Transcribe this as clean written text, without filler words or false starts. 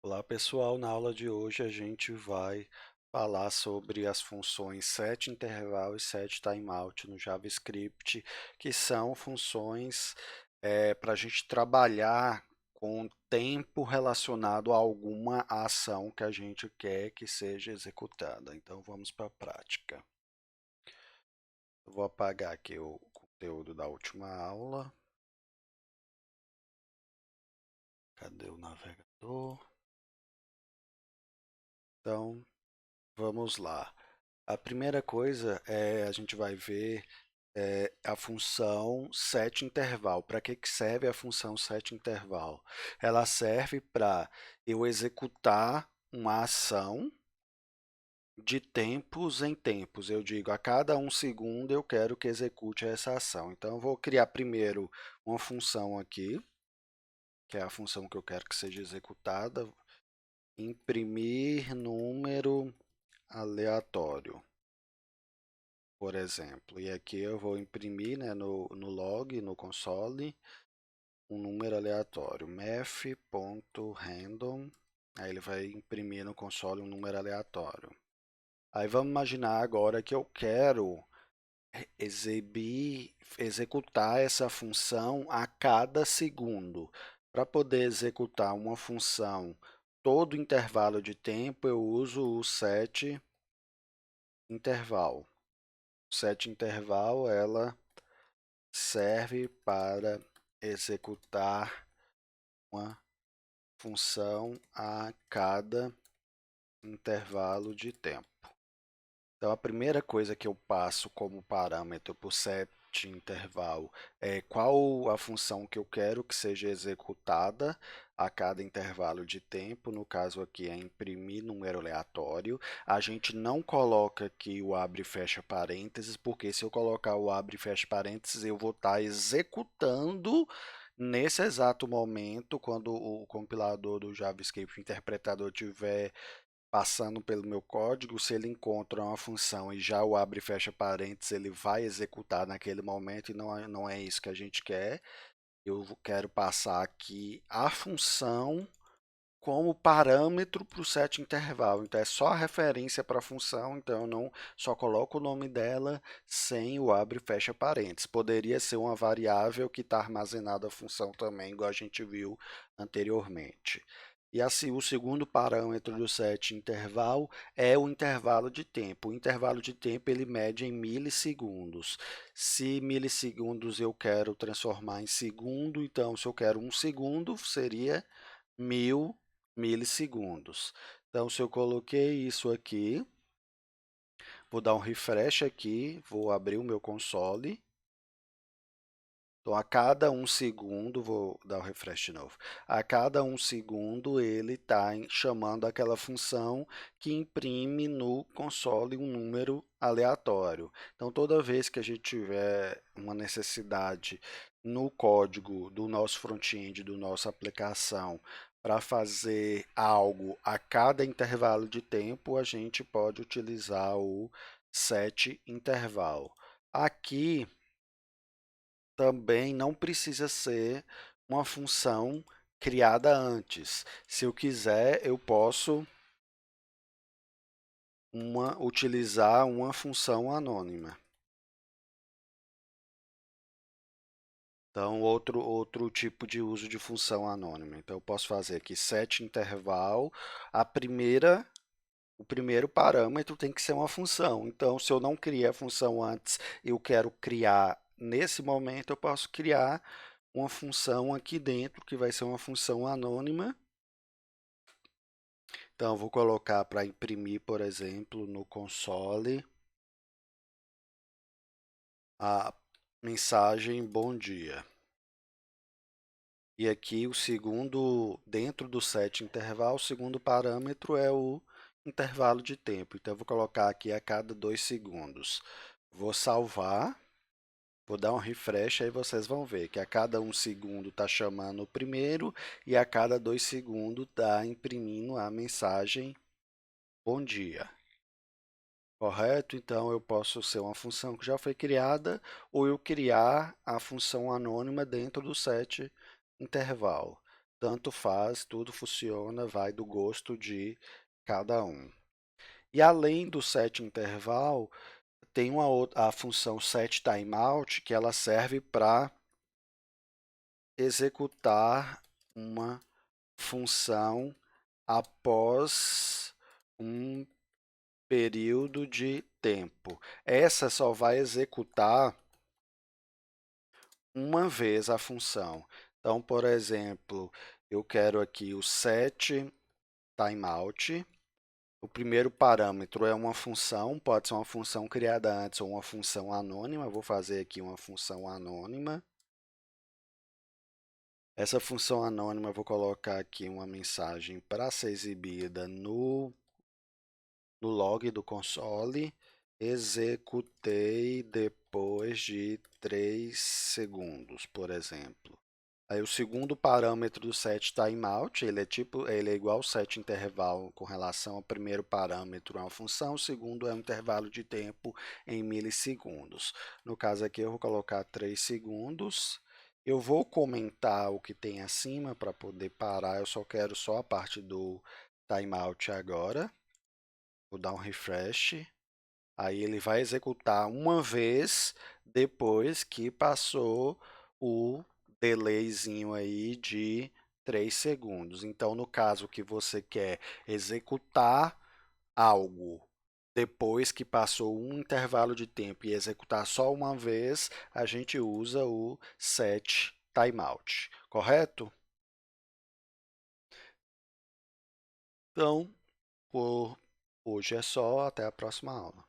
Olá pessoal, na aula de hoje a gente vai falar sobre as funções setInterval e setTimeout no JavaScript, que são funções para a gente trabalhar com tempo relacionado a alguma ação que a gente quer que seja executada. Então vamos para a prática. Eu vou apagar aqui o conteúdo da última aula. Cadê o navegador? Então, vamos lá. A primeira coisa a gente vai ver a função setInterval. Para que serve a função setInterval? Ela serve para eu executar uma ação de tempos em tempos. Eu digo, a cada 1 segundo eu quero que execute essa ação. Então, eu vou criar primeiro uma função aqui, que é a função que eu quero que seja executada. Imprimir número aleatório, por exemplo. E aqui eu vou imprimir, né, no log, no console, um número aleatório, math.random, aí ele vai imprimir no console um número aleatório. Aí vamos imaginar agora que eu quero executar essa função a cada segundo. Para poder executar uma função todo intervalo de tempo, eu uso o setInterval. O setInterval, ela serve para executar uma função a cada intervalo de tempo. Então, a primeira coisa que eu passo como parâmetro para o setInterval é qual a função que eu quero que seja executada a cada intervalo de tempo. No caso aqui é imprimir número aleatório. A gente não coloca aqui o abre e fecha parênteses, porque se eu colocar o abre e fecha parênteses, eu vou estar executando nesse exato momento, quando o compilador do JavaScript, o interpretador, estiver passando pelo meu código. Se ele encontra uma função e já o abre e fecha parênteses, ele vai executar naquele momento, e não é isso que a gente quer. Eu quero passar aqui a função como parâmetro para o setInterval. Então, é só a referência para a função, então eu não só coloco o nome dela sem o abre e fecha parênteses. Poderia ser uma variável que está armazenada a função também, igual a gente viu anteriormente. E assim, o segundo parâmetro do setInterval é o intervalo de tempo. O intervalo de tempo ele mede em milissegundos. Se milissegundos eu quero transformar em segundo, então se eu quero 1 segundo, seria 1000 milissegundos. Então, se eu coloquei isso aqui, vou dar um refresh aqui, vou abrir o meu console. Então, a cada 1 segundo, vou dar o refresh de novo. A cada 1 segundo, ele está chamando aquela função que imprime no console um número aleatório. Então, toda vez que a gente tiver uma necessidade no código do nosso front-end, do nossa aplicação, para fazer algo a cada intervalo de tempo, a gente pode utilizar o setInterval. Aqui também não precisa ser uma função criada antes. Se eu quiser, eu posso utilizar uma função anônima. Então, outro tipo de uso de função anônima. Então, eu posso fazer aqui setInterval. O primeiro parâmetro tem que ser uma função. Então, se eu não criei a função antes, eu quero criar nesse momento, eu posso criar uma função aqui dentro, que vai ser uma função anônima. Então, eu vou colocar para imprimir, por exemplo, no console, a mensagem bom dia. E aqui o segundo, dentro do setInterval, o segundo parâmetro é o intervalo de tempo. Então, eu vou colocar aqui a cada 2 segundos. Vou salvar, vou dar um refresh, aí vocês vão ver que a cada 1 segundo está chamando o primeiro e a cada 2 segundos está imprimindo a mensagem bom dia. Correto? Então, eu posso ser uma função que já foi criada ou eu criar a função anônima dentro do setInterval. tanto faz, tudo funciona, vai do gosto de cada um. E além do set interval, tem a função set timeout, que ela serve para executar uma função após um período de tempo. Essa só vai executar uma vez a função. Então, por exemplo, eu quero aqui o set timeout. O primeiro parâmetro é uma função, pode ser uma função criada antes ou uma função anônima. Eu vou fazer aqui uma função anônima. Essa função anônima eu vou colocar aqui uma mensagem para ser exibida no log do console. Executei depois de 3 segundos, por exemplo. Aí o segundo parâmetro do set timeout, ele é igual ao set intervalo com relação ao primeiro parâmetro, é uma função, o segundo é um intervalo de tempo em milissegundos. No caso aqui eu vou colocar 3 segundos. Eu vou comentar o que tem acima para poder parar, eu só quero só a parte do timeout agora. Vou dar um refresh. Aí ele vai executar uma vez depois que passou o delayzinho aí de 3 segundos. Então, no caso que você quer executar algo depois que passou um intervalo de tempo e executar só uma vez, a gente usa o set timeout, correto? Então, por hoje é só, até a próxima aula.